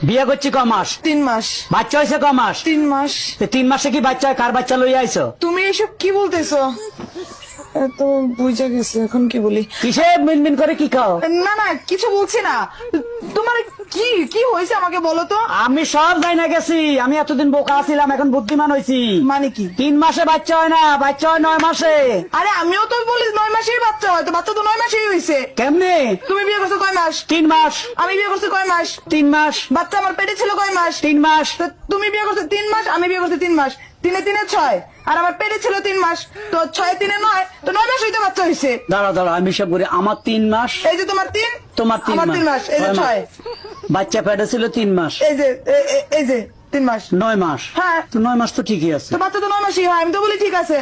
বিয়ে করছি ক মাস? 3 মাস। বাচ্চা হয়েছে ক মাস? 3 মাস। 3 মাসে কি বাচ্চা হয়? কার বাচ্চা লইয়া আইছো? তুমি এসব কি বলতেছো? তো বুঝে গেছে, এখন কি বলি? কিসে মিনমিন করে কি খাও? না না কিছু বলছি না। তোমার কি কি হয়েছে আমাকে বলো তো। আমি সব যাই না গেছি, আমি এতদিন বোকা ছিলাম, এখন বুদ্ধিমান হয়েছি। মানে কি? 3 মাসে বাচ্চা হয় না, বাচ্চা হয় 9 মাসে। আরে আমিও তো বলি 9 মাসেই বাচ্চা হয়, তো বাচ্চা তো 9 মাসেই হয়েছে। কেমনে? তুমি বিয়ে করছো কয় মাস? 3 মাস। আমি বিয়ে করছি কয় মাস? 3 মাস। বাচ্চা আমার পেটে ছিল কয় মাস? 3 মাস। তো তুমি বিয়ে করছো 3 মাস, আমি বিয়ে করছি 3 মাস। 3 এ 6, আর আমার পেটে ছিল 3 মাস, তো 6 এ 3 9, তো 9 মাস হইতে বাচ্চা হয়েছে। দাঁড়া দাঁড়া, আমি সব করি। আমার 3 মাস। এই যে তোমার 3, তোমার 3 আমার 3 মাস, এই যে 6। বাচ্চা পেটে ছিল 3 মাস, এই যে 3 মাস, 9 মাস। হ্যাঁ তো 9 মাস তো ঠিকই আছে। তো বাচ্চা তো 9 মাসই হয়, আমি তো বলি ঠিক আছে।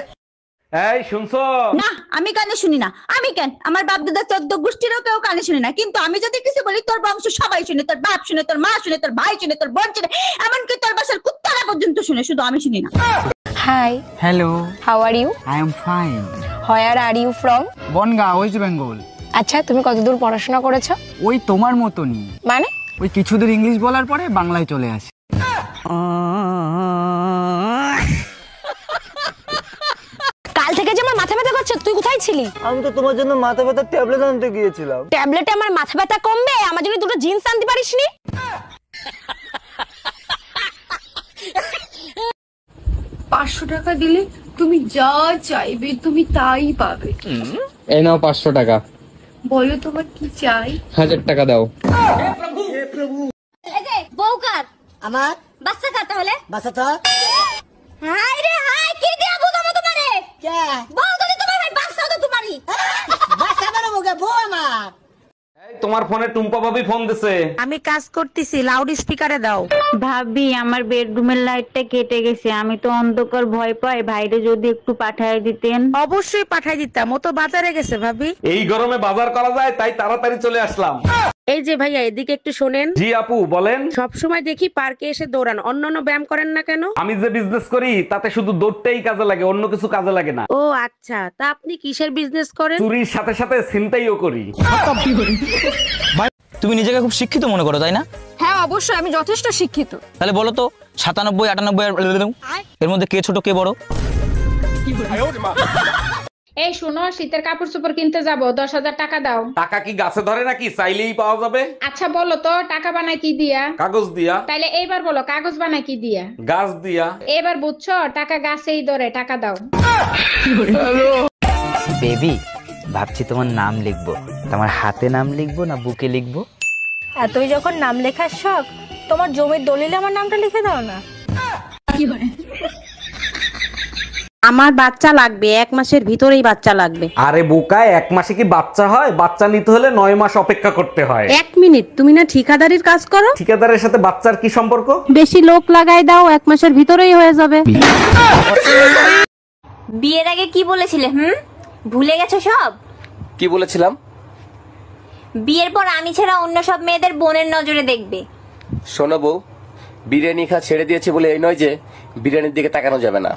এই শুনছো? না আমি কানে শুনি না। আমি কেন, আমার বাপ দাদা 14 গোষ্ঠীরও কেউ কানে শুনে না, কিন্তু আমি যদি কিছু বলি তোর বংশ সবাই শুনে, তোর বাপ শুনে, তোর মা শুনে, তোর ভাই শুনে, তোর বোন শুনে, এমনকি তোর বাসার কুত্তারা পর্যন্ত শুনে, শুধু আমি শুনি না। Hi. Hello. How are you? I am fine. Where are you from? Bongaon, West Bengal. আচ্ছা তুমি কতদূর পড়াশোনা করেছো? ওই তোমার মতনই, মানে? ওই কিছুদূর ইংলিশ বলার পরে বাংলায় চলে আসি। কাল থেকে যে আমার মাথা ব্যথা করছে, তুই কোথায় ছিলি? আমি তো তোমার জন্য মাথা ব্যথার ট্যাবলেট আনতে গিয়েছিলাম। ট্যাবলেটে আমার মাথা ব্যথা কমবে? আমার জন্য দুটো জিন্স আনতে পারিসনি? 500 টাকা দিলে তুমি যা চাইবে তুমি তাই পাবে। এই নাও 500 টাকা। বলো তোমার কি চাই? 1000 টাকা দাও। এই যে বউকার আমার বাচ্চা কার তাহলে? বাচ্চা তো হাই রে হাই, কি দিয়া বুঝাবো তোমারে? কে? বউ যদি তোমার ভাই, বাচ্চা তো তোমারই। বাচ্চা মানে মুখে বউ আমার। এই তোমার ফোনে টুম্পা ভাবি ফোন দিছে। আমি কাজ করতেছি, লাউড স্পিকারে দাও। ভাবি আমার বেডরুমের লাইটটা কেটে গেছে, আমি তো অন্ধকার ভয় পাই, ভাইরে যদি একটু পাঠায় দিতেন। অবশ্যই পাঠাই দিতাম, ও তো বাজারে গেছে ভাবি। এই গরমে বাজার করা যায়, তাই তাড়াতাড়ি চলে আসলাম। এই যে ভাইয়া এদিকে একটু শোনেন। জি আপু বলেন। সব সময় দেখি পার্কে এসে দৌড়ান, অন্যান্য ব্যায়াম করেন না কেন? আমি যে বিজনেস করি তাতে শুধু দৌড়টাই কাজে লাগে, অন্য কিছু কাজে লাগে না। ও আচ্ছা, তা আপনি কিসের বিজনেস করেন? চুরির সাথে সাথে ছিনতাইও করি। তুমি নিজেকে খুব শিক্ষিত মনে করো, তাই না? হ্যাঁ অবশ্যই, আমি যথেষ্ট শিক্ষিত। তাহলে বলো তো 97, 98 এর মধ্যে কে ছোট কে বড়? এই শোনো, শীতের কাপড় চোপড় কিনতে যাবো, 10,000 টাকা দাও। টাকা কি গাছে ধরে নাকি? চাইলেই পাওয়া যাবে। আচ্ছা বলো তো, টাকা বানায় কি দিয়া? কাগজ দিয়া। তাইলে এইবার বলো, কাগজ বানায় কি দিয়া? গাছ দিয়া। এবার বুঝছো, টাকা গাছেই ধরে, টাকা দাও। বেবি, ভাবছি তোমার নাম লিখবো। তোমার হাতে নাম লিখবো না বুকে লিখবো? তুই যখন নাম লেখার শখ, তোমার জমির দলিলে আমার নামটা লিখে দাও না। আমার বাচ্চা লাগবে, 1 মাসের ভিতরেই বাচ্চা লাগবে। আরে বোকায়, 1 মাসে কি বাচ্চা হয়? বাচ্চা নিতে হলে 9 মাস অপেক্ষা করতে হয়। 1 মিনিট, তুমি না ঠিকাদারির কাজ করো? ঠিকাদারের সাথে বাচ্চার কি সম্পর্ক? বেশি লোক লাগাই দাও, 1 মাসের ভিতরেই হয়ে যাবে। বিয়ের আগে কি বলেছিলে? ভুলে গেছো সব? কি বলেছিলাম? বিয়ের পর আমি ছাড়া অন্য সব মেয়েদের বোনের নজরে দেখবে। শোনো বউ, বিরিয়ানি খা ছেড়ে দিয়েছে বলে এই নয় যে বিরিয়ানির দিকে তাকানো যাবে না।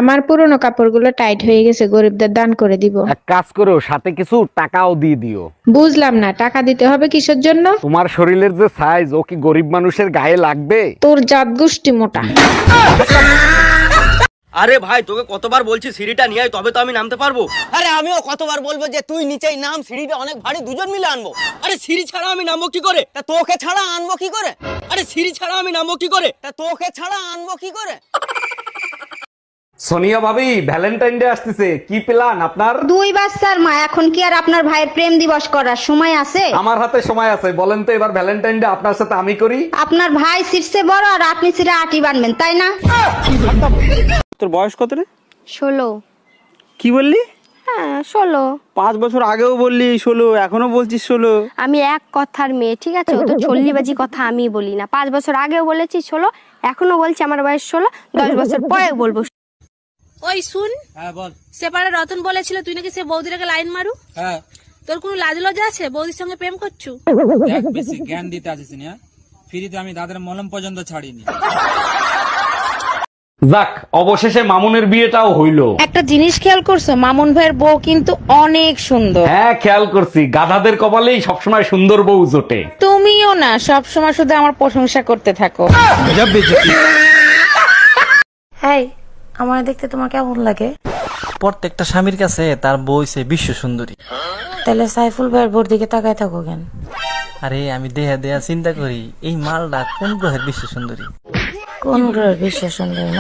আমার পুরনো কাপড়গুলো টাইট হয়ে গেছে, গরিবদের দান করে দিব। এক কাজ করো, সাথে কিছু টাকাও দিয়ে দিও। বুঝলাম না, টাকা দিতে হবে কিসের জন্য? তোমার শরীরের যে সাইজ, ও কি গরিব মানুষের গায়ে লাগবে? তোর জাত গোষ্ঠী মোটা। আরে ভাই, তোকে কতবার বলছি সিঁড়িটা নিয়ে আয়, তবে তো আমি নামতে পারবো। আরে আমিও কতবার বলবো যে তুই নিচেই নাম, সিঁড়িটা অনেক ভারী, দুজন মিলে আনবো। আরে সিঁড়ি ছাড়া আমি নামবো কি করে? তা তোকে ছাড়া আনবো কি করে? আরে সিঁড়ি ছাড়া আমি নামবো কি করে? তা তোকে ছাড়া আনবো কি করে? সোনিয়া ভাবি, ভ্যালেন্টাইন ডে আসতেছে, কি প্ল্যান আপনার? 2 বাচ্চার মা, এখন কি আর আপনার ভাইয়ের প্রেম দিবস করার সময় আছে? আমার হাতে সময় আছে, বলেন তো এবার ভ্যালেন্টাইন ডে আপনার সাথে আমি করি। আপনার ভাই শীর্ষে বড় আর আপনি শীর্ষে আটি বানবেন, তাই না? তোর বয়স কত রে? 16। কি বললি? হ্যাঁ 16। 5 বছর আগেও বললি 16, এখনো বলছিস 16। আমি এক কথার মেয়ে, ঠিক আছে? ও তো চল্লিবাজি কথা আমি বলি না। 5 বছর আগেও বলেছি 16, এখনো বলছি আমার বয়স 16, 10 বছর পরে বলবো। ওই শুন, হ্যাঁ বল। সেপারে রতন বলেছিল তুই নাকি সে বৌদিটাকে লাইন মারু। হ্যাঁ। তোর কোনো লাজ লজ্জা আছে? বৌদির সঙ্গে প্রেম করছু? এক বেশি জ্ঞান দিতে আসিস না, ফ্রিতে আমি দাদার মলম পর্যন্ত ছাড়িনি। যাক, অবশেষে মামুনের বিয়েটাও হইলো। একটা জিনিস খেয়াল করছো, মামুন ভাইয়ের বউ কিন্তু অনেক সুন্দর। হ্যাঁ, খেয়াল করছি। গাধাদের কপালেই সবসময় সুন্দর বউ জোটে। তুমিও না সব সময় শুধু আমার প্রশংসা করতে থাকো। হ্যাঁ, আমার দেখতে তোমার কেমন লাগে? প্রত্যেকটা স্বামীর কাছে তার বউ হইছে বিশ্ব সুন্দরী। তাহলে সাইফুল ভাইয়ের বোর দিকে তাকায় থাকো কেন? আরে আমি দেহা দেহা চিন্তা করি এই মালটা কোন গ্রহের বিশ্ব সুন্দরী। কোন গ্রহের বিশ্ব সুন্দরী?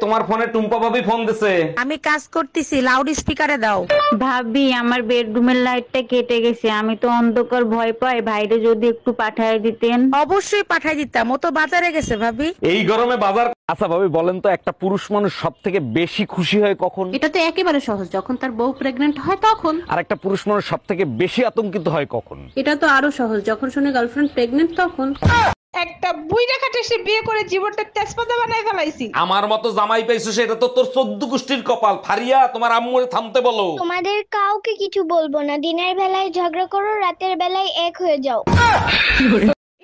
তোমার ফোনে টুম্পা ভাবি ফোন দিছে। আমি কাজ করতেছি, লাউড স্পিকারে দাও। ভাবি আমার বেডরুমের লাইটটা কেটে গেছে, আমি তো অন্ধকার ভয় পাই, ভাইরে যদি একটু পাঠায় দিতেন। অবশ্যই পাঠাই দিতাম, ও তো বাজারে গেছে ভাবি। এই গরমে বাজার। আচ্ছা ভাবি বলেন তো, একটা পুরুষ মানুষ সব থেকে বেশি খুশি হয় কখন? এটা তো একেবারে সহজ, যখন তার বউ প্রেগন্যান্ট হয় তখন। আর একটা পুরুষ মানুষ সব থেকে বেশি আতঙ্কিত হয় কখন? এটা তো আরো সহজ, যখন শুনে গার্লফ্রেন্ড প্রেগন্যান্ট তখন। একটা বুইড়া খাটে সে বিয়ে করে জীবনটা তেজপাতা বানায় ফেলাইছি। আমার মতো জামাই পাইছো সেটা তো তোর 14 গোষ্ঠীর কপাল। ফারিয়া, তোমার আম্মুরে থামতে বলো। তোমাদের কাউকে কিছু বলবো না, দিনের বেলায় ঝগড়া করো, রাতের বেলায় এক হয়ে যাও।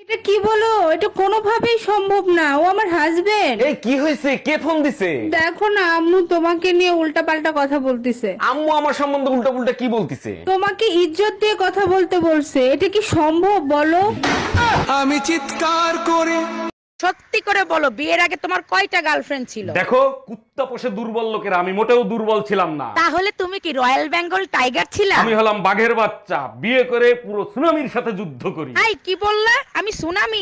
এটা কি বলো? এটা কোনোভাবেই সম্ভব না, ও আমার হাজবেন্ড। এই কি হয়েছে? কে ফোন দিছে? দেখো না, আম্মু তোমাকে নিয়ে উল্টাপাল্টা কথা বলতিছে। আম্মু আমার সম্বন্ধে উল্টা পুল্টা কি বলতিছে? তোমাকে ইজ্জত দিয়ে কথা বলতে বলছে। এটা কি সম্ভব বলো? আমি চিৎকার করে। সত্যি করে বলো, বিয়ের আগে তোমার কয়টা গার্লফ্রেন্ড ছিল? দেখো, কুত্তা পোষে দুর্বল লোকেরা, আমি মোটেও দুর্বল ছিলাম না। তাহলে তুমি কি রয়্যাল বেঙ্গল টাইগার ছিলা? আমি হলাম বাঘের বাচ্চা, বিয়ে করে পুরো সুনামির সাথে যুদ্ধ করি। আই কি বললা? আমি সুনামি?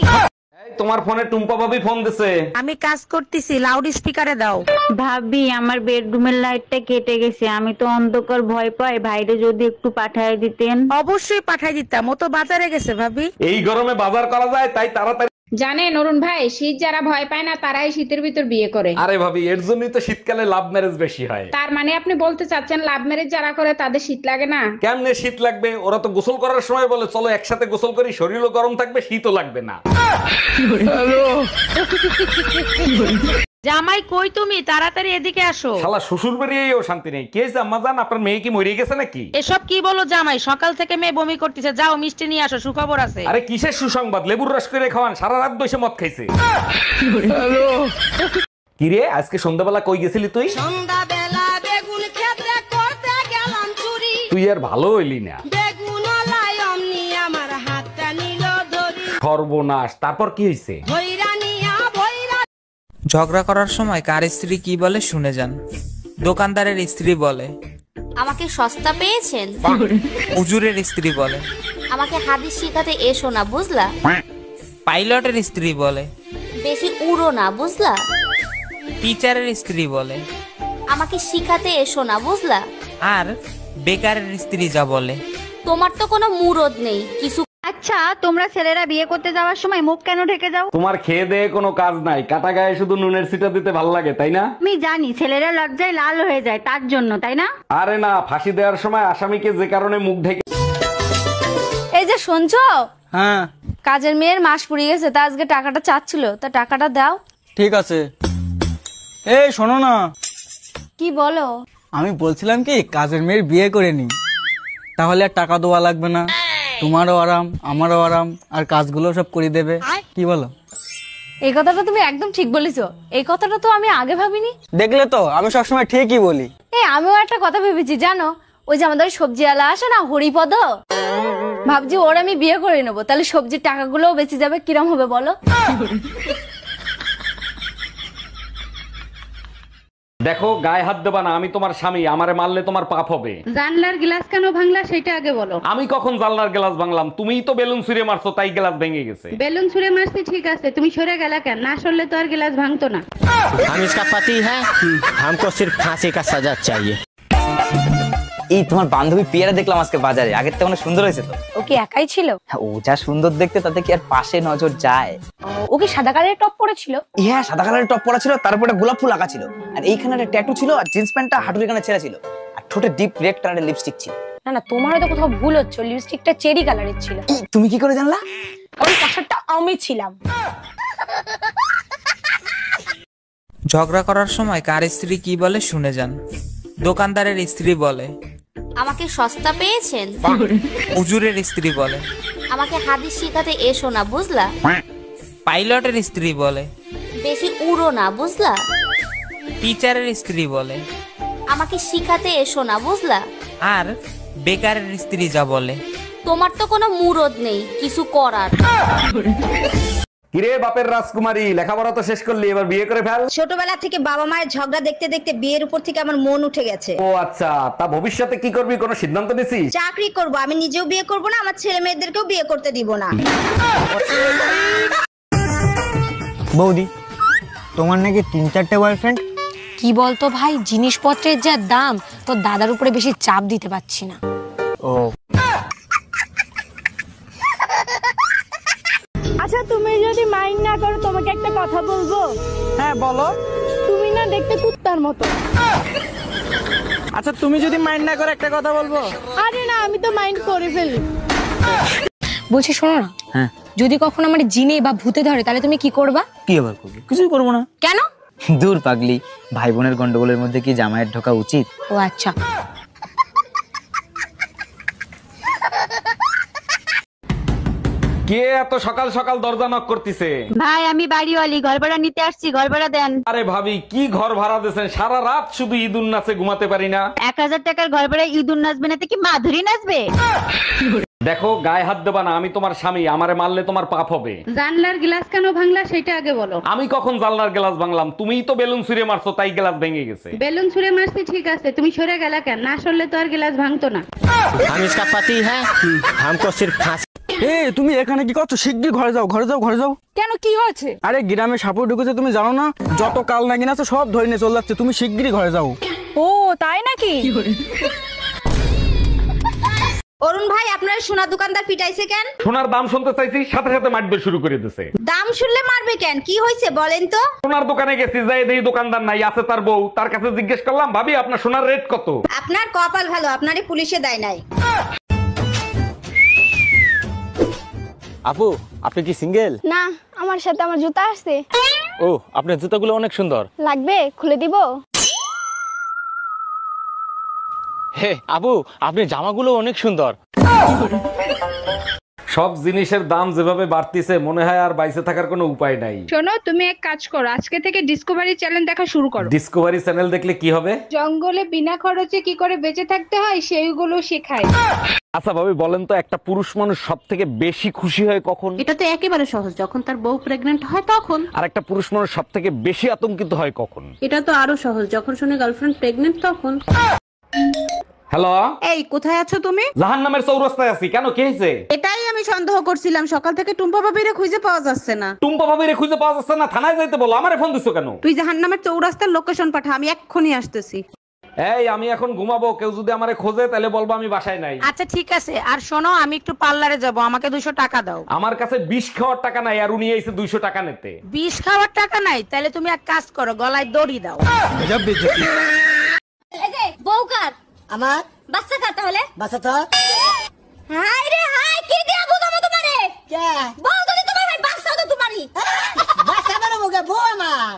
এই তোমার ফোনে টুম্পা ভাবি ফোন দিছে। আমি কাজ করতেছি, লাউড স্পিকারে দাও। ভাবি আমার বেডরুমের লাইটটা কেটে গেছে, আমি তো অন্ধকার ভয় পাই, ভাইরে যদি একটু পাঠায় দিতেন। অবশ্যই পাঠাই দিতাম, ও তো বাজারে গেছে ভাবি। এই গরমে বাজার করা যায়, তাই তাড়াতাড়ি। জানেন অরুণ ভাই, শীত যারা ভয় পায় না তারাই শীতের ভিতর বিয়ে করে। আরে ভাবি, এর জন্যই তো শীতকালে লাভ ম্যারেজ বেশি হয়। তার মানে আপনি বলতে চাচ্ছেন লাভ ম্যারেজ যারা করে তাদের শীত লাগে না? কেমনে শীত লাগবে? ওরা তো গোসল করার সময় বলে চলো একসাথে গোসল করি, শরীরও গরম থাকবে, শীতও লাগবে না। জামাই কই তুমি? তাড়াতাড়ি এদিকে আসো। শালা শ্বশুর বাড়িয়েও শান্তি নেই। কে আম্মা জান, আপনার মেয়ে কি মরে গেছে নাকি? এসব কি বলো জামাই? সকাল থেকে মেয়ে বমি করতেছে, যাও মিষ্টি নিয়ে আসো, সুখবর আছে। আরে কিসের সুসংবাদ? লেবুর রস করে খাওয়ান, সারা রাত বসে মদ খাইছে। কিরে, আজকে সন্ধ্যাবেলা কই গেছিলি তুই? সন্ধ্যাবেলা বেগুন ক্ষেত্রে করতে গেলাম চুরি। তুই আর ভালো হইলি না। বেগুন লাই অমনি আমার হাতটা নিল ধরি। সর্বনাশ, তারপর কি হইছে? ভৈরা নিয়া ভৈরা। ঝগড়া করার সময় কার স্ত্রী কি বলে শুনে যান। দোকানদারের স্ত্রী বলে, আমাকে সস্তা পেয়েছেন। হুজুরের স্ত্রী বলে, আমাকে হাদিস শিখাতে এসো না, বুঝলা। পাইলটের স্ত্রী বলে, বেশি উড়ো না, বুঝলা। টিচারের স্ত্রী বলে, আমাকে শিখাতে এসো না, বুঝলা। আর বেকারের স্ত্রী যা বলে, তোমার তো কোনো মুরদ নেই কিছু। আচ্ছা, তোমরা ছেলেরা বিয়ে করতে যাওয়ার সময় মুখ কেন ঢেকে যাও? তোমার খেয়ে দেয়ে কোনো কাজ নাই, কাটা গায়ে শুধু নুনের ছিটা দিতে ভাল লাগে, তাই না? আমি জানি ছেলেরা লজ্জায় লাল হয়ে যায়, তার জন্য, তাই না? আরে না, ফাঁসি দেওয়ার সময় আসামিকে যে কারণে মুখ ঢেকে। এই যে শুনছো, হ্যাঁ কাজের মেয়ের মাস পুড়িয়ে গেছে, তা আজকে টাকাটা চাচ্ছিল, তা টাকাটা দাও। ঠিক আছে। এই শোনো না, কি বলো? আমি বলছিলাম কি কাজের মেয়ের বিয়ে করে নি, তাহলে আর টাকা দেওয়া লাগবে না, তোমারও আরাম আমারও আরাম, আর কাজগুলো সব করে দেবে। কি বলো? এই কথাটা তুমি একদম ঠিক বলেছো, এই কথাটা তো আমি আগে ভাবিনি। দেখলে তো, আমি সবসময় ঠিকই বলি। আমিও একটা কথা ভেবেছি জানো, ওই যে আমাদের সবজিওয়ালা আসে না, হরিপদ, ভাবছি ওর আমি বিয়ে করে নেবো, তাহলে সবজির টাকাগুলোও বেঁচে যাবে। কিরম হবে বলো? দেখো, গায়ে হাত দেবা না, আমি তোমার স্বামী, আমারে মারলে তোমার পাপ হবে। জানলার গ্লাস কেন ভাঙলা সেটা আগে বলো। আমি কখন জানলার গ্লাস ভাঙলাম? তুমিই তো বেলুন ছুঁড়ে মারছো, তাই গ্লাস ভেঙে গেছে। বেলুন ছুঁড়ে মারছি ঠিক আছে, তুমি সরে গেলা কেন? না সরলে তো আর গ্লাস ভাঙতো না। हम इसका पति है, हमको सिर्फ फांसी का सजा चाहिए। এই তোমার বান্ধবী পিয়ারা দেখলাম আজকে বাজারে, আগের থেকে অনেক সুন্দর হয়েছে তো। ও কি একাই ছিল? ও যা সুন্দর দেখতে, তাতে কি আর পাশে নজর যায়? ও কি সাদা কালারের টপ পরেছিল? হ্যাঁ, সাদা কালারের টপ পরা ছিল, তারপরে গোলাপ ফুল আঁকা ছিল, আর এইখানে একটা ট্যাটু ছিল, আর জিন্স প্যান্টটা হাঁটুর এখানে ছেঁড়া ছিল, আর ঠোঁটে ডিপ রেড কালারের লিপস্টিক ছিল। না না, তোমার হয়তো কোথাও ভুল হচ্ছে, লিপস্টিকটা চেরি কালারের ছিল। তুমি কি করে জানলা? ওই পাশারটা আমি ছিলাম। ঝগড়া করার সময় কার স্ত্রী কি বলে শুনে যান। দোকানদারের স্ত্রী বলে, আমাকে সস্তা পেয়েছেন। হুজুরের স্ত্রী বলে, আমাকে হাদিস শিখাতে এসো না, বুঝলা। পাইলটের স্ত্রী বলে, বেশি উড়ো না, বুঝলা। টিচারের স্ত্রী বলে। আমাকে শিখাতে এসো না, বুঝলা? আর বেকারের স্ত্রী যা বলে, তোমার তো কোনো মুরদ নেই কিছু করার। কিরে বাপের রাজকুমারী, লেখাপড়া তো শেষ করলি, এবার বিয়ে করে ফেল। ছোটবেলা থেকে বাবা মায়ের ঝগড়া দেখতে দেখতে বিয়ের উপর থেকে আমার মন উঠে গেছে। ও আচ্ছা, তা ভবিষ্যতে কি করবি, কোনো সিদ্ধান্ত নিছিস? চাকরি করব, আমি নিজেও বিয়ে করব না, আমার ছেলে মেয়েদেরকেও বিয়ে করতে দিব না। বৌদি, তোমার নাকি 3-4টে বয়ফ্রেন্ড? কি বলতো ভাই, জিনিসপত্রের যা দাম, তোর দাদার উপরে বেশি চাপ দিতে পারছি না। ও আচ্ছা, তুমি যদি মাইন্ড না করো তোমাকে একটা কথা বলবো। হ্যাঁ বলো। তুমি না দেখতে কুত্তার মতো। আচ্ছা তুমি যদি মাইন্ড না করে একটা কথা বলবো। আরে না, আমি তো মাইন্ড করে ফেলি। বলছি শোনো না, হ্যাঁ, যদি কখনো আমার জিনে বা ভূতে ধরে তাহলে তুমি কি করবা? কি আবার করবো? কিছুই করবো না। কেন? দূর পাগলি, ভাই বোনের গন্ডগোলের মধ্যে কি জামাইয়ের ঢোকা উচিত? ও আচ্ছা। কে এত সকাল সকাল দরজা নক করতেছে? ভাই আমি বাড়িওয়ালি, ঘর ভাড়া নিতে আসছি, ঘর ভাড়া দেন। আরে ভাবি, কি ঘর ভাড়া দিয়েছেন? সারা রাত শুধু ঈদুন নাচে ঘুমাতে পারি না। 1000 টাকার ঘর ভাড়া ঈদুন নাচবে না তো কি মাধুরী নাচবে? দেখো, গায়ে হাত দেবা না, আমি তোমার স্বামী, আমারে মারলে তোমার পাপ হবে। জানলার গ্লাস কেন ভাঙলা সেটা আগে বলো। আমি কখন জানলার গ্লাস ভাঙলাম? তুমিই তো বেলুন ছুঁড়ে মারছো, তাই গ্লাস ভেঙে গেছে। বেলুন ছুঁড়ে মারছি ঠিক আছে, তুমি সরে গেলা কেন? না সরলে তো আর গ্লাস ভাঙতো না। हम इसका पति है, हमको सिर्फ फांसी। তুমি এখানে কি করছো? শিগগির ঘরে যাও, ঘরে যাও, ঘরে যাও। কেন, কি হয়েছে? আরে গ্রামে সাপুর ঢুকেছে, তুমি জানো না? যত কাল নাগিন আছে সব ধরে নিয়ে চলে যাচ্ছে, তুমি শিগগিরই ঘরে যাও। ও তাই নাকি? অরুণ ভাই, আপনার সোনা দোকানদার পিটাইছে কেন? সোনার দাম শুনতে চাইছি, সাথে সাথে মারবে শুরু করে দিয়েছে। দাম শুনলে মারবে কেন? কি হয়েছে বলেন তো? সোনার দোকানে গেছি, যাই দেখি দোকানদার নাই, আছে তার বউ। তার কাছে জিজ্ঞেস করলাম, ভাবি আপনার সোনার রেট কত? আপনার কপাল ভালো, আপনারই পুলিশে দেয় নাই। আপু, আপনি কি সিঙ্গেল? না, আমার সাথে আমার জুতা আছে। ও, আপনার জুতাগুলো অনেক সুন্দর। লাগবে? খুলে দিব? হে আপু, আপনার জামাগুলো অনেক সুন্দর। সব জিনিসের দাম যেভাবে বাড়তিছে, মনে হয় আর বাইসে থাকার কোনো উপায় নাই। শোনো, তুমি এক কাজ করো, আজকে থেকে ডিসকভারি চ্যানেল দেখা শুরু করো। ডিসকভারি চ্যানেল দেখলে কি হবে? জঙ্গলে বিনা খরচে কি করে বেঁচে থাকতে হয় সেইগুলো শেখায়। আচ্ছা ভাবি, বলেন তো, একটা পুরুষ মানুষ সব থেকে বেশি খুশি হয় কখন? এটা তো একেবারে সহজ, যখন তার বউ প্রেগনেন্ট হয় তখন। আর একটা পুরুষ মানুষ সব থেকে বেশি আতঙ্কিত হয় কখন? এটা তো আরো সহজ, যখন শুনে গার্লফ্রেন্ড প্রেগনেন্ট তখন। হ্যালো, এই কোথায় আছো তুমি? জাহান্নামের চৌরাস্তায় আছি। কেন, কি হয়েছে? এটাই আমি সন্দেহ করছিলাম, সকাল থেকে টুম্পা ভাবিরে খুঁজে পাওয়া যাচ্ছে না। টুম্পা ভাবিরে খুঁজে পাওয়া যাচ্ছে না? থানায় যাইতে বলো, আমারে ফোন দিছো কেন? তুই জাহান্নামের চৌরাস্তার লোকেশন পাঠা, আমি এক্ষুনি আসতেছি। এই, আমি এখন ঘুমাবো, কেউ যদি আমারে খোঁজে তাহলে বলবো আমি বাসায় নাই। আচ্ছা ঠিক আছে, আর শোনো, আমি একটু পার্লারে যাব, আমাকে 200 টাকা দাও। আমার কাছে 20 খাওয়ার টাকা নাই, আর উনি এসে 200 টাকা নিতে। 20 খাওয়ার টাকা নাই? তাহলে তুমি এক কাজ করো, গলায় দড়ি দাও। এই যে বউকার আমার বাচ্চা কার তাহলে? বাচ্চা তো হাই রে হাই, কি দিয়া বুঝাবো তোমারে? কে বউ যদি তোমার ভাই বাচ্চা তো তোমারই বাচ্চা বড় মুখে বউ আমার।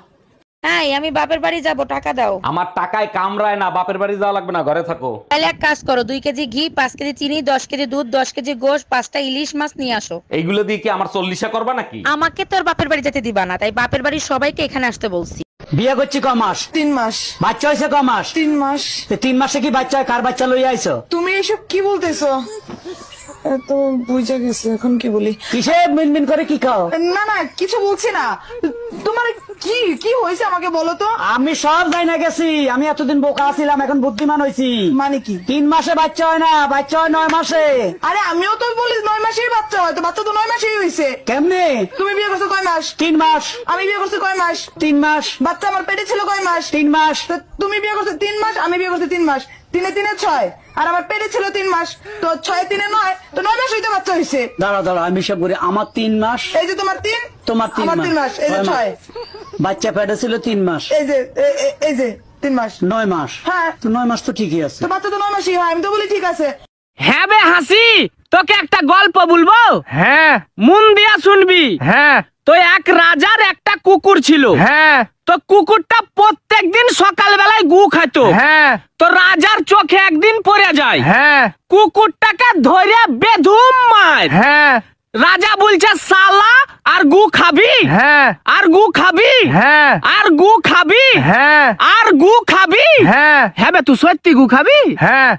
হ্যাঁ, আমি বাপের বাড়ি যাব, টাকা দাও। আমার টাকায় কামড়ায় না, বাপের বাড়ি যাওয়া লাগবে না, ঘরে থাকো। তাহলে এক কাজ করো, 2 কেজি ঘি, 5 কেজি চিনি, 10 কেজি দুধ, 10 কেজি গোশ, 5টা ইলিশ মাছ নিয়ে আসো। এইগুলো দিয়ে কি আমার 40 করবা নাকি? আমাকে তোর বাপের বাড়ি যেতে দিবা না, তাই বাপের বাড়ির সবাইকে এখানে আসতে বলছি। বিয়ে করছি ক মাস? 3 মাস। বাচ্চা হয়েছে ক মাস? 3 মাস। 3 মাসে কি বাচ্চা হয়? কার বাচ্চা লইয়া আইছো? তুমি এসব কি বলতেছো? তো বুঝা গেছে, এখন কি বলি? কিসে মিনমিন করে কি খাও? না না, কিছু বলছি না। তোমার কি কি হয়েছে আমাকে বলো তো। আমি সব যাই না গেছি, আমি এতদিন বোকা ছিলাম, এখন বুদ্ধিমান হয়েছি। মানে কি? 3 মাসে বাচ্চা হয় না, বাচ্চা হয় 9 মাসে। আরে আমিও তো বলি 9 মাসেই বাচ্চা হয়, তো বাচ্চা তো 9 মাসেই হয়েছে। কেমনে? তুমি বিয়ে করছো কয় মাস? 3 মাস। আমি বিয়ে করছি কয় মাস? 3 মাস। বাচ্চা আমার পেটে ছিল কয় মাস? 3 মাস। তো তুমি বিয়ে করছো 3 মাস, আমি বিয়ে করছি 3 মাস। 3 3 6, আর আমার পেটে ছিল 3 মাস, তো 6 3 9, তো 9 মাস হইতে বাচ্চা হয়েছে। দাঁড়া দাঁড়া, আমি সব করি। আমার 3 মাস। এই যে তোমার 3, তোমার 3 আমার 3 মাস, এই যে 6। বাচ্চা পেটে ছিল 3 মাস, এই যে এই যে 3 মাস, 9 মাস। হ্যাঁ, তো 9 মাস তো ঠিকই আছে। তো বাচ্চা তো 9 মাসই হয়, আমি তো বলি ঠিক আছে। হ্যাঁ বে হাসি, তোকে একটা গল্প বলবো। হ্যাঁ, মন দিয়া শুনবি। হ্যাঁ, তো এক রাজার একটা কুকুর ছিল। হ্যাঁ, তো কুকুরটা প্রত্যেকদিন সকালবেলায় গু খাইতো। হ্যাঁ, তো রাজার চোখে একদিন পড়ে যায়। হ্যাঁ, কুকুরটাকে ধরে বেধুম মার। হ্যাঁ, রাজা বলছে, সালা আর গু খাবি? হ্যাঁ, আর গু খাবি? হ্যাঁ। আর গু খাবি? হ্যাঁ। আর গু খাবি? হ্যাঁ। হ্যাঁ বে, তুই সত্যি গু খাবি? হ্যাঁ।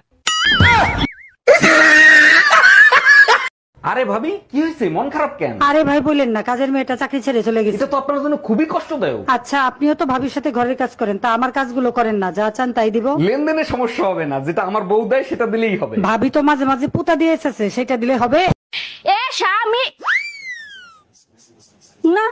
আরে ভাবি, কি হয়েছে? মন খারাপ কেন? আরে ভাই বলেন না, কাজের মেয়েটা চাকরি ছেড়ে চলে গেছে। এটা তো আপনার জন্য খুবই কষ্টদায়ক। আচ্ছা, আপনিও তো ভাবির সাথে ঘরের কাজ করেন, তা আমার কাজগুলো করেন না, যা চান তাই দিব। লেনদেনে সমস্যা হবে না, যেটা আমার বউ দেয় সেটা দিলেই হবে। ভাবি তো মাঝে মাঝে পুতা দিয়ে এসেছে, সেটা দিলে হবে। এ স্বামী না,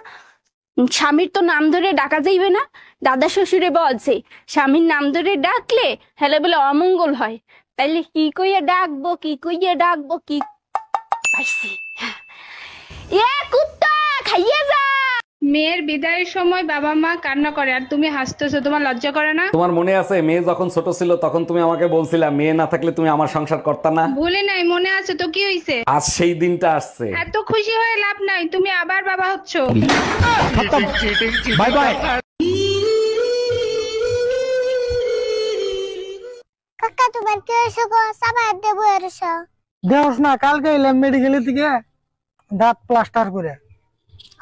স্বামীর তো নাম ধরে ডাকা যাইবে না। দাদা শ্বশুরে বলছে স্বামীর নাম ধরে ডাকলে হেলে বলে অমঙ্গল হয়। তাইলে কি কইয়া ডাকবো, কি কইয়া ডাকবো, কি পাইছি। এ কুত্তা খাইয়ে যা। মেয়ের বিদায়ের সময় বাবা মা কান্না করে আর তুমি হাসতেছো, তোমার লজ্জা করে না? তোমার মনে আছে মেয়ে যখন ছোট ছিল তখন তুমি আমাকে বলছিলা মেয়ে না থাকলে তুমি আমার সংসার করতা না? ভুলে নাই, মনে আছে তো। কি হইছে? আজ সেই দিনটা আসছে। এত খুশি হয়ে লাভ নাই, তুমি আবার বাবা হচ্ছো। Bye bye. কাকা তোমার কি হয়েছে গো? সাবান দেবো এরসা দেওস না, কালকে এলাম মেডিকেলের থেকে দাঁত প্লাস্টার করে,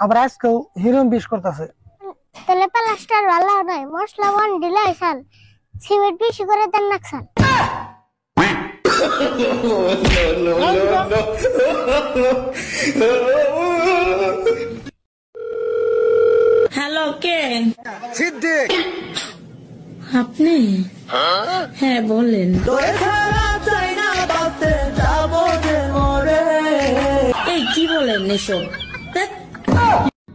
আবার আজকেও হিরোইন বিষ করতেছে। তাহলে প্লাস্টার ভালো নয়, মশলা ওয়ান দিলে সাল সিমেন্ট বেশি করে দেন নাকসাল। হ্যালো, কে? সিদ্দিক। আপনি? হ্যাঁ বলেন। এই কি বলেন এসব?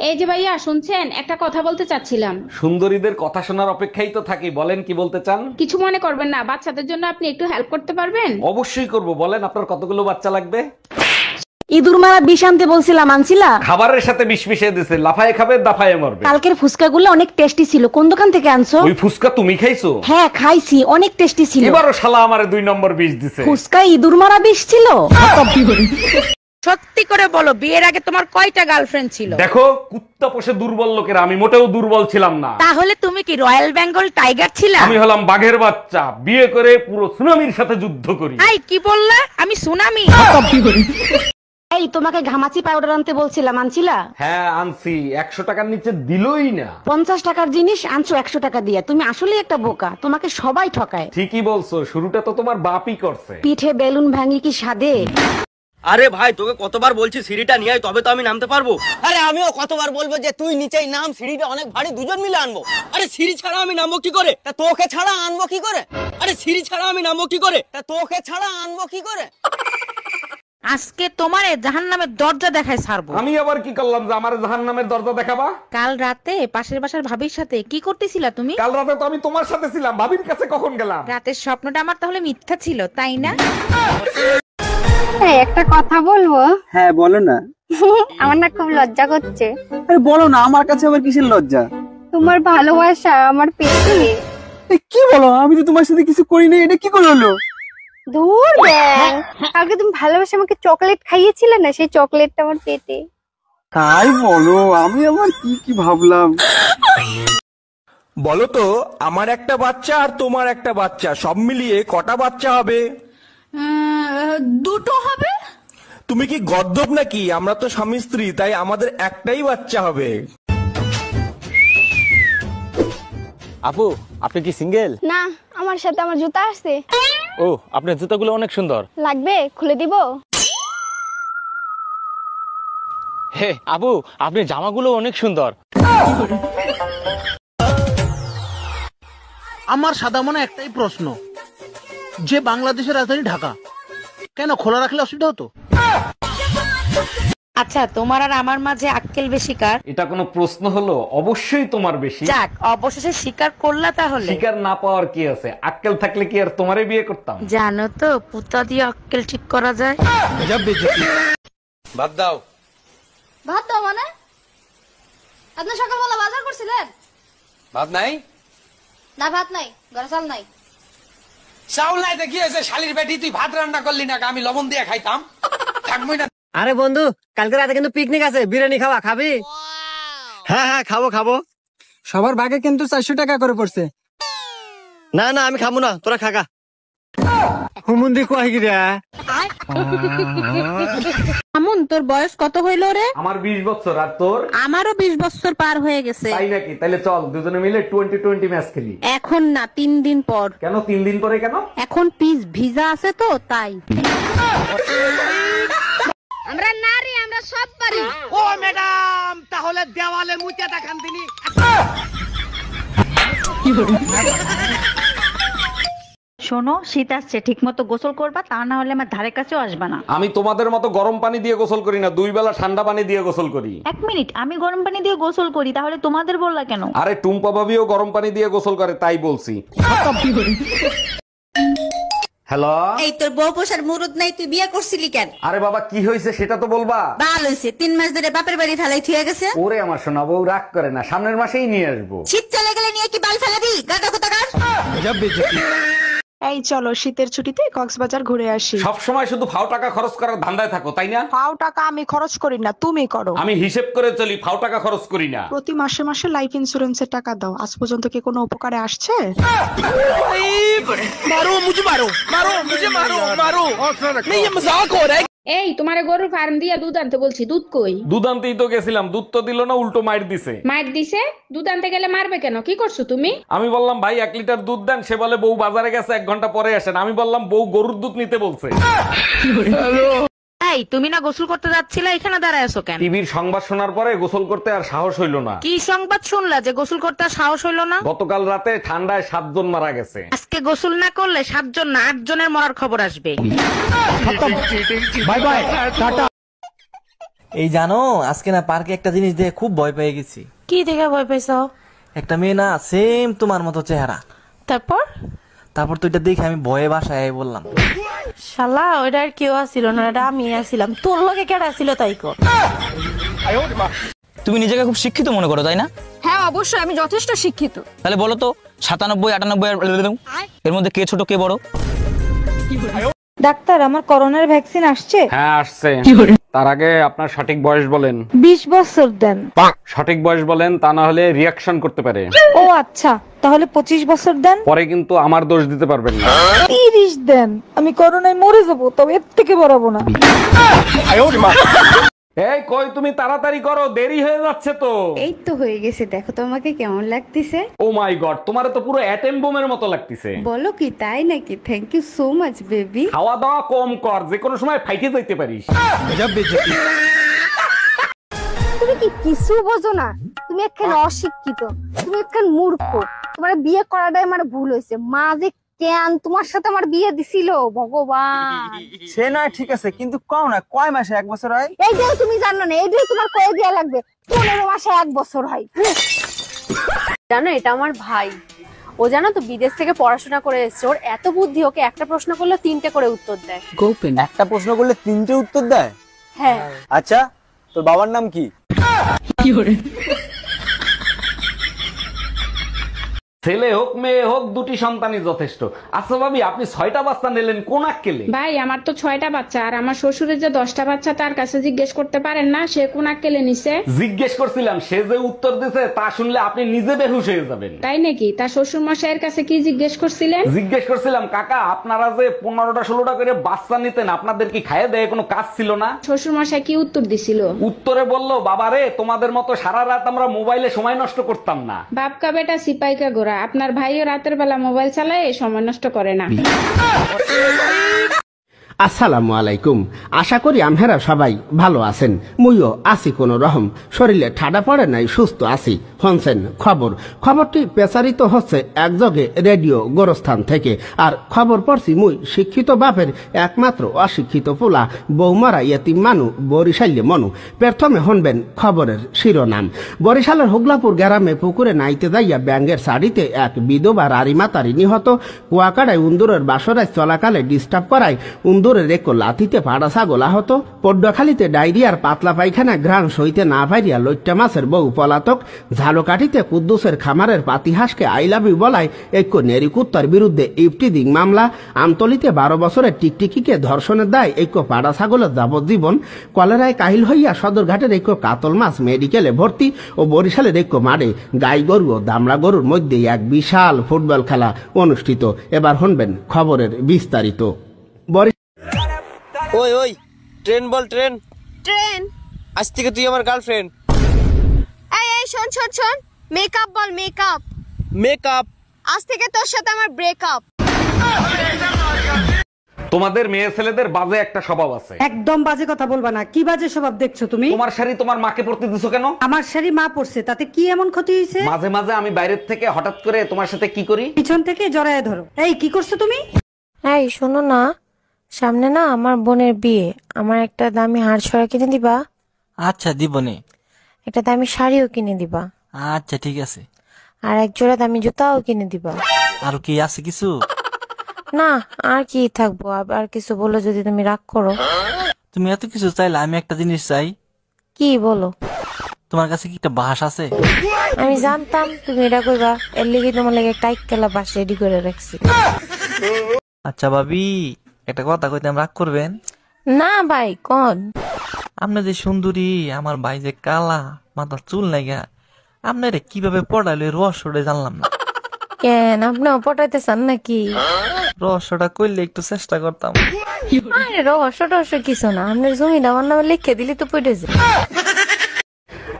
এই যে ভাইয়া শুনছেন, একটা কথা বলতে চাচ্ছিলাম। সুন্দরীদের কথা শোনার অপেক্ষাই তো থাকি, বলেন কি বলতে চান? কিছু মনে করবেন না, বাচ্চাদের জন্য আপনি একটু হেল্প করতে পারবেন? অবশ্যই করব, বলেন আপনার কতগুলো বাচ্চা লাগবে? ইঁদুর মারা বিষ আনতে বলছিলাম, আনছিলা? খাবারের সাথে বিষ মিশিয়ে দিছে, লাফায়ে খাবে দাফায়ে মরবে। কালকের ফুচকাগুলো অনেক টেস্টি ছিল, কোন দোকান থেকে আনছো? ওই ফুচকা তুমি খাইছো? হ্যাঁ খাইছি, অনেক টেস্টি ছিল। এবারও শালা আমারে 2 নম্বর বিষ দিছে। ফুচকা ইঁদুর মারা বিষ ছিল? সত্যি করে বলো, বিয়ের আগে তোমার কয়টা গার্লফ্রেন্ড ছিল? দেখো, কুত্তা পোষে দুর্বল লোকেরা, আমি মোটেও দুর্বল ছিলাম না। তাহলে তুমি কি রয়্যাল বেঙ্গল টাইগার ছিলা? আমি হলাম বাঘের বাচ্চা, বিয়ে করে পুরো সুনামির সাথে যুদ্ধ করি। এই কি বললা? আমি সুনামি? এই তোমাকে ঘামাচি পাউডার আনতে বলছিলাম, আনছিলা? হ্যাঁ আনছি, 100 টাকার নিচে দিলই না। 50 টাকার জিনিস আনছো 100 টাকা দিয়ে, তুমি আসলে একটা বোকা, তোমাকে সবাই ঠকায়। ঠিকই বলছো, শুরুটা তো তোমার বাপই করছে। পিঠে বেলুন ভাঙি কি সাদে? আরে ভাই, তোকে কতবার বলছি সিঁড়িটা নিয়ে আয়, তবে তো আমি নামতে পারবো। আরে আমিও কতবার বলবো যে তুই নিচেই নাম, সিঁড়িটা অনেক ভারী, দুজন মিলে আনবো। আরে সিঁড়ি ছাড়া আমি নামবো কি করে? তা তোকে ছাড়া আনবো কি করে? আরে সিঁড়ি ছাড়া আমি নামবো কি করে? তা তোকে ছাড়া আনবো কি করে? আজকে তোমারে জাহান্নামের দরজা দেখায় ছাড়বো। আমি আবার কি করলাম যে আমার জাহান্নামের দরজা দেখাবা? কাল রাতে পাশের বাসার ভাবির সাথে কি করতেছিলা তুমি? কাল রাতে তো আমি তোমার সাথে ছিলাম, ভাবির কাছে কখন গেলাম? রাতের স্বপ্নটা আমার তাহলে মিথ্যা ছিল, তাই না? একটা কথা বলবো? হ্যাঁ বলো না। আমার না খুব লজ্জা করছে। আরে বলো না, আমার কাছে আবার কিসের লজ্জা? তোমার ভালোবাসা আমার পেটে। কি বলো? আমি তো তোমার সাথে কিছু করি না, এটা কি করে হলো? দূর ব্যাং, কালকে তুমি ভালোবাসা আমাকে চকলেট খাইয়েছিলে না, সেই চকলেটটা আমার পেটে। তাই বলো? আমি আবার কি কি ভাবলাম। বলো তো, আমার একটা বাচ্চা আর তোমার একটা বাচ্চা, সব মিলিয়ে কটা বাচ্চা হবে? 2টো হবে। তুমি কি গদ্দপ নাকি? আমরা তো স্বামী স্ত্রী, তাই আমাদের একটাই বাচ্চা হবে। আপু, আপনি কি সিঙ্গেল? না, আমার সাথে আমার জুতা আছে। ও, আপনার জুতাগুলো অনেক সুন্দর। লাগবে? খুলে দিব? হে আপু, আপনি জামাগুলো অনেক সুন্দর। আমার সাদা মনে একটাই প্রশ্ন, যে বাংলাদেশের রাজধানী ঢাকা কেন খোলা রাখলে অসুবিধা হতো? আচ্ছা, তোমার আর আমার মাঝে আক্কেল বেশি কার? এটা কোনো প্রশ্ন হলো? অবশ্যই তোমার বেশি। যাক, অবশেষে স্বীকার করলা তাহলে। স্বীকার না পাওয়ার কি আছে? আক্কেল থাকলে কি আর তোমারে বিয়ে করতাম? জানো তো, পুতা দিয়ে আক্কেল ঠিক করা যায়। বাদ দাও। ভাত দাও মানে? আপনি সকালবেলা বাজার করছিলেন? ভাত নাই? না ভাত নাই, ঘরে চাল নাই। চাউল নাই তো কি হয়েছে? শালির বেটি, তুই ভাত রান্না করলি না, আমি লবণ দিয়ে খাইতাম। থাকবই না। আরে বন্ধু, কালকে রাতে কিন্তু পিকনিক আছে, বিরিয়ানি খাওয়া, খাবি? হ্যাঁ হ্যাঁ খাবো খাবো। সবার ভাগে কিন্তু 400 টাকা করে পড়ছে। না না, আমি খাবো না, তোরা খাগা। হুমুন্দি কয় গিরা। আমন, তোর বয়স কত হইল রে? আমার 20 বছর। আর তোর? আমারও 20 বছর পার হয়ে গেছে। তাই নাকি? তাহলে চল দুজনে মিলে 20-20 ম্যাচ খেলি। এখন না, 3 দিন পর। কেন 3 দিন পরে কেন? এখন পিস ভিজা আছে তো তাই। আমরা নারী, আমরা সব পারি। ও ম্যাডাম, তাহলে দেওয়ালে মুতে দেখান তিনি। শোনো, শীত আসছে, ঠিক মতো গোসল করবা, তা না হলে আমার ধারে কাছেও আসবা না। আমি তোমাদের মতো গরম পানি দিয়ে গোসল করি না, 2 বেলা ঠান্ডা পানি দিয়ে গোসল করি। 1 মিনিট, আমি গরম পানি দিয়ে গোসল করি, তাহলে তোমাদের বললা কেন? আরে টুম্পা ভাবিও গরম পানি দিয়ে গোসল করে, তাই বলছি। হ্যালো, এই তোর বউ পোষার মুরুদ নাই, তুই বিয়ে করছিলি কেন? আরে বাবা কি হয়েছে সেটা তো বলবা। ভালো হয়েছে, 3 মাস ধরে বাপের বাড়ি ফেলাই থুয়ে গেছে। ওরে আমার সোনা বউ, রাগ করে না, সামনের মাসেই নিয়ে আসবো। শীত চলে গেলে নিয়ে কি বাল ফেলাবি? গাদা কোথাকার। এই চলো শীতের ছুটিতে কক্সবাজার ঘুরে আসি। সব সময় শুধু ফাও টাকা খরচ করার ধান্দায় থাকো, তাই না? ফাও টাকা আমি খরচ করি না, তুমি করো। আমি হিসেব করে চলি, ফাও টাকা খরচ করি না। প্রতি মাসে মাসে লাইফ ইন্সুরেন্সের টাকা দাও, আজ পর্যন্ত কি কোনো উপকারে আসছে? मारो मुझे, मारो मारो मुझे, मारो मारो नहीं, ये मजाक हो रहा है। এই তোমারে গরুর ফার্ম দিয়া দুধ আনতে বলছি, দুধ কই? দুধ আনতেই তো গেছিলাম, দুধ তো দিল না, উল্টো মাইর দিছে। মাইর দিছে? দুধ আনতে গেলে মারবে কেন? কি করছো তুমি? আমি বললাম ভাই 1 লিটার দুধ দেন, সে বলে বউ বাজারে গেছে, 1 ঘন্টা পরে আসেন। আমি বললাম বউ গরুর দুধ নিতে বলছে। এই তুমি না গোসল করতে যাচ্ছিলা, এখানে দাঁড়ায় আছো কেন? টিভির সংবাদ শোনার পরে গোসল করতে আর সাহস হইল না। কি সংবাদ শুনলা যে গোসল করতে আর সাহস হইলো না? গতকাল রাতে ঠান্ডায় 7 জন মারা গেছে। আজকে গোসল না করলে 7 জন না 8 জনের মরার খবর আসবে। Bye bye, tata. এই জানো, আজকে না পার্কে একটা জিনিস দেখে খুব ভয় পেয়ে গেছি। কি দেখে ভয় পাইছো? একটা মেয়ে না সেম তোমার মতো চেহারা। তারপর তারপর তো এটা দেখে আমি ভয়ে বাসায় বললাম। শালা, ওইটা আর কেউ আসছিল না, এটা আমি আসছিলাম। তোর লগে কেডা ছিল তাই কর। তুমি নিজেকে খুব শিক্ষিত মনে করো, তাই না? হ্যাঁ অবশ্যই, আমি যথেষ্ট শিক্ষিত। তাহলে বলো তো 97, 98 এর মধ্যে কে ছোট কে বড়? ডাক্তার, আমার করোনার ভ্যাকসিন আসছে? হ্যাঁ আসছে। তার আগে আপনার সঠিক বয়স বলেন। 20 বছর দেন। সঠিক বয়স বলেন, তা না হলে রিয়াকশন করতে পারে। ও আচ্ছা, তাহলে 25 বছর দেন। পরে কিন্তু আমার দোষ দিতে পারবেন না। 30 দেন। আমি করোনায় মরে যাবো, তবে এর থেকে বাড়াবো না। এই কই তুমি, তাড়াতাড়ি করো, দেরি হয়ে যাচ্ছে তো। এই তো হয়ে গেছে, দেখো তো আমাকে কেমন লাগতেছে। ও মাই গড, তোমারে তো পুরো অ্যাটম বোমের মতো লাগতেছে। বলো কি, তাই নাকি? Thank you so much baby. খাওয়া দাওয়া কম কর, যে কোনো সময় ফাইটে যাইতে পারিস। তুমি কি কিছু বোঝো না? তুমি একখান অশিক্ষিত, তুমি একখান মূর্খ। তোমার বিয়ে করাটাই আমার ভুল হয়েছে। মা যে কেন তোমার সাথে আমার বিয়ে দিছিল, ভগবান। সে নয় ঠিক আছে, কিন্তু কও না কয় মাসে 1 বছর হয়? এইটাও তুমি জানো না, এইটাও তোমার কয়ে দেয়া লাগবে। 15 মাসে 1 বছর হয়। জানো, এটা আমার ভাই। ও জানো তো বিদেশ থেকে পড়াশোনা করে এসেছে। ওর এত বুদ্ধি, ওকে একটা প্রশ্ন করলে 3টে করে উত্তর দেয়। গোপেন একটা প্রশ্ন করলে 3টে উত্তর দেয়? হ্যাঁ। আচ্ছা, তোর বাবার নাম কি? ছেলে হোক মেয়ে হোক, 2টি সন্তানই যথেষ্ট। আচ্ছা ভাবি, আপনি 6টা বাচ্চা নিলেন, কোন আক্কেলে? ভাই আমার তো 6টা বাচ্চা, আর আমার শ্বশুরের যে 10টা বাচ্চা, তার কাছে জিজ্ঞেস করতে পারেন না সে কোন আক্কেলে নিছে? জিজ্ঞেস করছিলাম, সে যে উত্তর দিছে তা শুনলে আপনি নিজে বেহুশ হয়ে যাবেন। তাই নাকি? তার শ্বশুর মশাইয়ের কাছে কি জিজ্ঞেস করছিলেন? জিজ্ঞেস করছিলাম, কাকা আপনারা যে 15টা 16টা করে বাচ্চা নিতেন, আপনাদের কি খাইয়ে দেয় কোনো কাজ ছিল না? শ্বশুর মশাই কি উত্তর দিছিল? উত্তরে বললো, বাবারে তোমাদের মতো সারা রাত আমরা মোবাইলে সময় নষ্ট করতাম না। বাপকা বেটা সিপাইকা গোরা, আপনার ভাইও রাতের বেলা মোবাইল চালায়, সময় নষ্ট করে না। আসসালামু আলাইকুম। আশা করি আমহেরা সবাই ভালো আছেন। মুইও আছি কোন রকম, শরীরে ঠাডা পড়ে নাই, সুস্থ আছি। হনছেন খবরটি প্রচারিত হচ্ছে একযোগে রেডিও গোরস্থান থেকে। আর খবর পড়ছি মুই শিক্ষিত বাপের একমাত্র অশিক্ষিত পোলা, বৌমারা ইয়েতিম মানু, বরিশালে মনু। প্রথমে হনবেন খবরের শিরোনাম। বরিশালের হুগলাপুর গ্রামে পুকুরে নাইতে যাইয়া ব্যাঙ্গের শাড়িতে এক বিধবা রারিমাতারি নিহত। কুয়াকাড়ায় উন্দুরের বাসরায় চলাকালে ডিস্টার্ব করায় উন্দুরের এক লাথিতে পাড়া ছাগল আহত। পড্ডখালিতে ডায়রিয়ার পাতলা পায়খানা ঘ্রাণ সইতে না পাইয়া লইট্টা মাছের বউ পলাতক। ঝালকাঠিতে কুদ্দুসের খামারের পাতিহাসকে আই লাভ ইউ বলায় এক নেরিকুত্তার বিরুদ্ধে ইফটিজিং মামলা। আমতলিতে 12 বছরের টিকটিকিকে ধর্ষণের দায় এক পাড়া ছাগলের যাবজ্জীবন। কলেরায় কাহিল হইয়া সদরঘাটের এক কাতল মাছ মেডিকেলে ভর্তি। ও বরিশালের এক মাঠে গাই গরু ও দামড়া গরুর মধ্যে এক বিশাল ফুটবল খেলা অনুষ্ঠিত। এবার শুনবেন খবরের বিস্তারিত। ওই ওই ট্রেন বল, ট্রেন। ট্রেন। আজ থেকে তুই আমার গার্লফ্রেন্ড। এই শোন শোন শোন, মেকআপ বল, মেকআপ। মেকআপ। আজ থেকে তোর সাথে আমার ব্রেকআপ। তোমাদের মেয়ে ছেলেদের বাজে একটা স্বভাব আছে। একদম বাজে কথা বলবা না। কি বাজে স্বভাব দেখছো তুমি? তোমার শাড়ি তোমার মাকে পরতে দিছো কেন? আমার শাড়ি মা পরছে, তাতে কি এমন ক্ষতি হয়েছে? মাঝে মাঝে আমি বাইরের থেকে হঠাৎ করে তোমার সাথে কি করি, পিছন থেকে জড়ায় ধরো। এই কি করছো তুমি? এই শোনো না, সামনে না আমার বোনের বিয়ে, আমার একটা দামি হাড় ছড়া কিনে দিবা? আচ্ছা দিবনে। একটা দামি শাড়িও কিনে দিবা? আচ্ছা ঠিক আছে। আর এক জোড়া দামি জুতাও কিনে দিবা? আর কি আছে কিছু? না আর কি থাকবো, আর কিছু বলো যদি তুমি রাগ করো। তুমি এত কিছু চাইলে আমি একটা জিনিস চাই। কি বলো? তোমার কাছে কি একটা বাস আছে? আমি জানতাম তুমি এটা কইবা, এর লিগে তোমার লাগে একটা ইক্কেলা বাস রেডি করে রাখছি। আচ্ছা ভাবি, একটা কথা কইতাম, রাগ করবেন না? ভাই কোন? আপনি যে সুন্দরী, আমার ভাই যে কালা, মাথার চুল নাইগা, আপনার কিভাবে পড়াইলো রহস্যটা জানলাম না। কেন আপনিও পটাইতে চান নাকি? রহস্যটা করলে একটু চেষ্টা করতাম। আরে রহস্য কিছু না, আপনার জমিটা আমার নামে লিখে দিলি তো পড়ে যায়।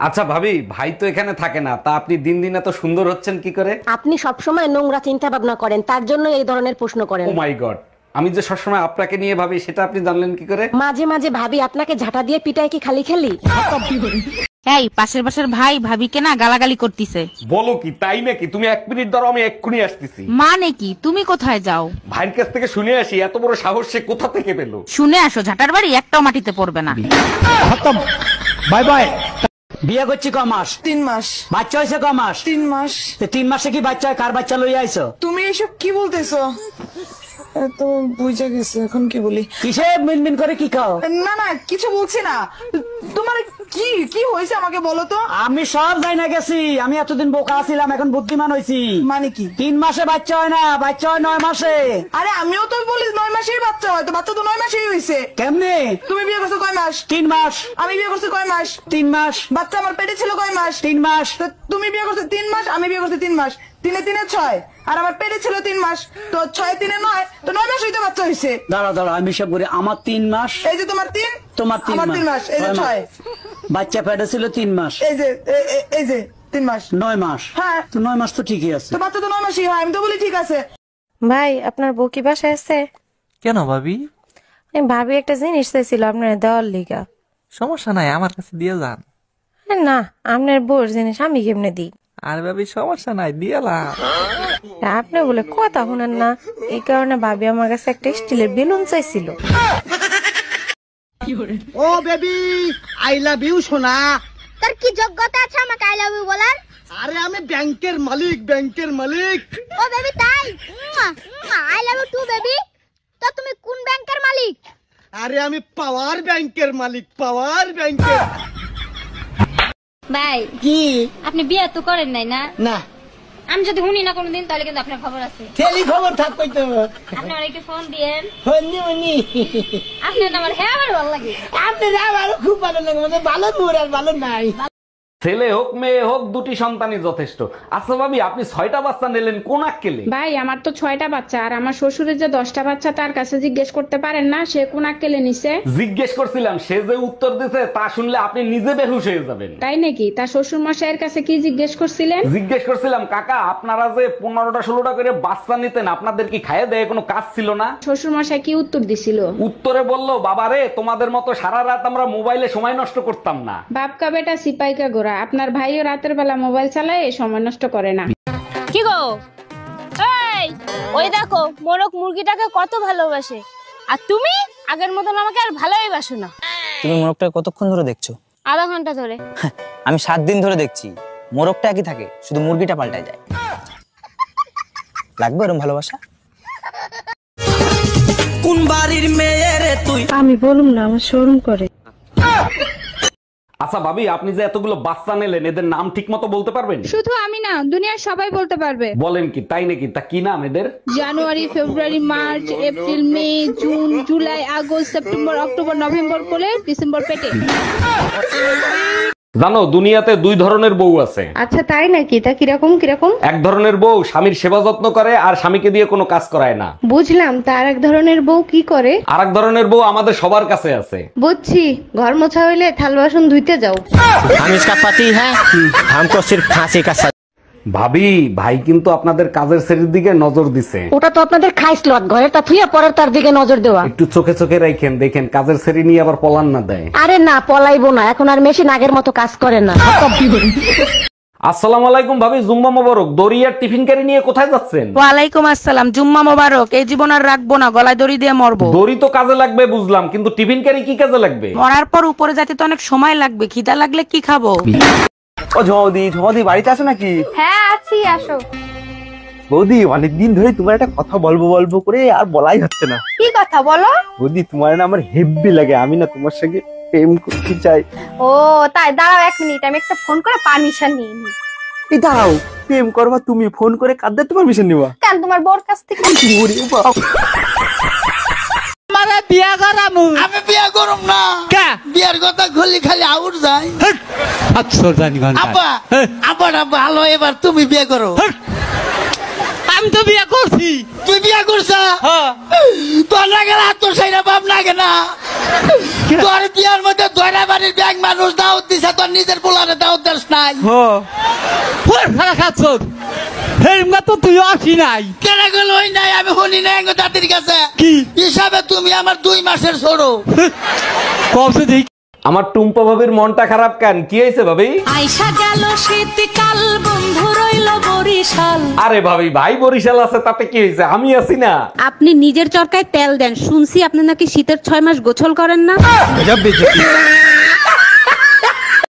আচ্ছা ভাবি, ভাই তো এখানে থাকে না, তা আপনি দিন দিন এত সুন্দর হচ্ছেন কি করে? আপনি সবসময় নোংরা চিন্তা ভাবনা করেন, তার জন্য এই ধরনের প্রশ্ন করেন। ও মাই গড, আমি যে সবসময় আপনাকে নিয়ে ভাবি সেটা আপনি জানলেন কি করে? মাঝে মাঝে ভাবি আপনাকে ঝাঁটা দিয়ে পিটায় কি খালি খেলি। এই পাশের বাসার ভাই ভাবিকে না গালাগালি করতিছে। বলো কি, তাই নাকি? তুমি 1 মিনিট ধরো, আমি এক্ষুনি আসতেছি। মানে কি, তুমি কোথায় যাও? ভাইয়ের কাছ থেকে শুনে আসি, এত বড় সাহস সে কোথা থেকে পেলো? শুনে আসো, ঝাঁটার বাড়ি একটাও মাটিতে পড়বে না। Bye bye. বিয়ে করছি ক মাস? 3 মাস। বাচ্চা হয়েছে ক মাস? 3 মাস। 3 মাসে কি বাচ্চা হয়? কার বাচ্চা লইয়া আইছো? তুমি এসব কি বলতেছো? তো বুঝে গেছে, এখন কি বলি? কিসে মিনমিন করে কি খাও? না না কিছু বলছি না। তোমার কি কি হয়েছে আমাকে বলো তো। আমি সব যাই না গেছি, আমি এতদিন বোকা ছিলাম, এখন বুদ্ধিমান হয়েছি। মানে কি? 3 মাসে বাচ্চা হয় না, বাচ্চা হয় 9 মাসে। আরে আমিও তো বলি 9 মাসেই বাচ্চা হয়, তো বাচ্চা তো 9 মাসেই হয়েছে। কেমনে? তুমি বিয়ে করছো কয় মাস? 3 মাস। আমি বিয়ে করছি কয় মাস? 3 মাস। বাচ্চা আমার পেটে ছিল কয় মাস? 3 মাস। তো তুমি বিয়ে করছো 3 মাস, আমি বিয়ে করছি 3 মাস। 3 3 6, আর আমার পেটে ছিল 3 মাস, তো 6 3 9, তো 9 মাস হইতে বাচ্চা হয়েছে। দাঁড়া দাঁড়া, আমি সব করি। আমার 3 মাস। এই যে তোমার 3, তোমার 3 আমার 3 মাস, এই যে 6। বাচ্চা পেটে ছিল 3 মাস, এই যে 3 মাস। 9 মাস। হ্যাঁ তো 9 মাস তো ঠিকই আছে। তো বাচ্চা তো 9 মাসই হয়, আমি তো বলি ঠিক আছে। ভাই আপনার বউ কি বাসায় আছে? কেন ভাবি? আমি ভাবি একটা জিনিস চাইছিল আপনার দেওয়ার লিগা। সমস্যা নাই, আমার কাছে দিয়ে যান। না আপনার বউর জিনিস আমি কেমনে দিই? আর ভাবি সমস্যা নাই, দিয়ালাম। আপনি বলে কথা শুনেন না, এই কারণে ভাবি আমার কাছে একটা স্টিলের বেলুন চাইছিল। ও বেবি, আই লাভ ইউ সোনা। তোর কি যোগ্যতা আছে আমাকে আই লাভ ইউ বলার? আরে আমি ব্যাংকের মালিক, ব্যাংকের মালিক। ও বেবি তাই? I love you too baby. তো তুমি কোন ব্যাংকের মালিক? আরে আমি পাওয়ার ব্যাংকের মালিক, পাওয়ার ব্যাংকের। ভাই কি আপনি বিয়ে তো করেন নাই না? না। আমি যদি শুনি না কোনোদিন তাহলে কিন্তু আপনার খবর আছে। খেলি খবর থাকবে তো। আপনি আমাকে ফোন দিয়েন। হনি আপনার আমার হ্যাঁ আমার ভালো লাগে। আপনার আমারও খুব ভালো লাগে, মানে ভালো দূর আর ভালো নাই। ছেলে হোক মেয়ে হোক, 2টি সন্তানই যথেষ্ট। আচ্ছা ভাবি, আপনি 6টা বাচ্চা নিলেন, কোন আক্কেলে? ভাই আমার তো 6টা বাচ্চা, আর আমার শ্বশুরের যে 10টা বাচ্চা, তার কাছে জিজ্ঞেস করতে পারেন না সে কোন আক্কেলে নিছে? জিজ্ঞেস করছিলাম, সে যে উত্তর দিছে তা শুনলে আপনি নিজে বেহুশ হয়ে যাবেন। তাই নাকি? তার শ্বশুর মশাইয়ের কাছে কি জিজ্ঞেস করছিলেন? জিজ্ঞেস করছিলাম, কাকা আপনারা যে 15টা 16টা করে বাচ্চা নিতেন, আপনাদের কি খাইয়ে দেয় কোনো কাজ ছিল না? শ্বশুর মশাই কি উত্তর দিছিল? উত্তরে বললো, বাবারে তোমাদের মতো সারা রাত আমরা মোবাইলে সময় নষ্ট করতাম না। বাপকা বেটা সিপাইকা গোরা, আপনার ভাইও রাতের বেলা মোবাইল চালায়, সময় নষ্ট করে না। কি গো, এই ওই দেখো মোরক মুরগিটাকে কত ভালোবাসে, আর তুমি আগের মতন আমাকে আর ভালোই বাসো না। তুমি মোরগটা কতক্ষণ ধরে দেখছো? আধা ঘন্টা ধরে। আমি 7 দিন ধরে দেখছি, মোরগটা একই থাকে, শুধু মুরগিটা পাল্টায় যায়। লাগবে এরকম ভালোবাসা? কোন বাড়ির মেয়ে রে তুই? আমি বলুম না, আমার শরম করে। আচ্ছা ভাবি, আপনি যে এতগুলো বাচ্চা নিলেন, এদের নাম ঠিক মতো বলতে পারবেন? শুধু আমি না, দুনিয়ার সবাই বলতে পারবে। বলেন কি, তাই নাকি? তা কি নাম এদের? January, February, March, April, May, June, July, August, September, October, November কোলে, ডিসেম্বর পেটে। জানো দুনিয়াতে 2 ধরনের বউ আছে। আচ্ছা তাই নাকি? তা কিরকম কিরকম? এক ধরনের বউ স্বামীর সেবা যত্ন করে আর স্বামীকে দিয়ে কোনো কাজ করায় না। বুঝলাম, তার এক ধরনের বউ কি করে? আর এক ধরনের বউ আমাদের সবার কাছে আছে। বুঝছি, ঘর মোছা হইলে থাল বাসন ধুইতে যাও। हम इसका पति है, हमको सिर्फ फांसी का सजा। ভাবি, ভাই কিন্তু আপনাদের কাজের শ্রেণীর দিকে নজর দিছে। ওটা তো আপনাদের খাইসলত, ঘরের তা থুইয়া পরের তার দিকে নজর দেওয়া। একটু চোখে চোখে রাখেন, দেখেন কাজের শ্রেণী নিয়ে আবার পলান না দেয়। আরে না, পলাইবো না, এখন আর মেশিন আগের মতো কাজ করে না। আসসালামু আলাইকুম ভাবি, জুম্মা মোবারক। দড়িয়ার টিফিন ক্যারি নিয়ে কোথায় যাচ্ছেন? ওয়ালাইকুম আসসালাম, জুম্মা মোবারক। এই জীবন আর রাখবো না, গলায় দড়ি দিয়ে মরবো। দড়ি তো কাজে লাগবে বুঝলাম, কিন্তু টিফিন ক্যারি কি কাজে লাগবে? মরার পর উপরে যেতে তো অনেক সময় লাগবে, খিদা লাগলে কি খাবো? ও ঝদি বাড়িতে আছো নাকি? হ্যাঁ আছি, আসো। বৌদি, অনেকদিন ধরে তোমার একটা কথা বলবো করে আর বলাই হচ্ছে না। কি কথা বলো? বৌদি, তোমার না আমার হেব্বি লাগে, আমি না তোমার সঙ্গে প্রেম করতে চাই। ও তাই, দাঁড়াও 1 মিনিট, আমি একটা ফোন করে পারমিশন নিয়ে নিই। এই দাঁড়াও, প্রেম করবা তুমি, ফোন করে কাঁদতে তোমার পারমিশন নিবা কেন? তোমার বোর কাছ থেকে। ওরে বাপ, আমারে বিয়া করামু। আমি বিয়া করব না। কে বিয়ার কথা খুললি খালি আউট যায়। আচ্ছা জানি গান। আব্বা আব্বা ভালো, এবার তুমি বিয়া করো। আমি তো বিয়া করছি। তুই বিয়া করছ? হ্যাঁ। তোর না গেল তোর সাইরা বাপ না কেনা। তোর বিয়ার মধ্যে দয়রা বাড়ির ব্যাংক মানুষ দাওয়াত দিছে, তোর নিজের পোলারে দাওয়াত দিস নাই। হ্যাঁ। ওরে ফারা খাচ্ছ। হেমগা তো তুই আসি নাই। কেন গেল হই নাই? আমি শুনি নাই গো দাদির কাছে। কি হিসাবে তুমি আমার 2 মাসের ছোট। কবছে দেখ। আমার টুম্পা ভাবির মনটা খারাপ কেন? কি হয়েছে ভাবি? আইসা গেল শীতকাল, বন্ধু রইল বরিশাল। আরে ভাবি, ভাই বরিশাল আছে তাতে কি হয়েছে? আমি আছি না। আপনি নিজের চরকায় তেল দেন, শুনছি আপনি নাকি শীতের 6 মাস গোসল করেন না।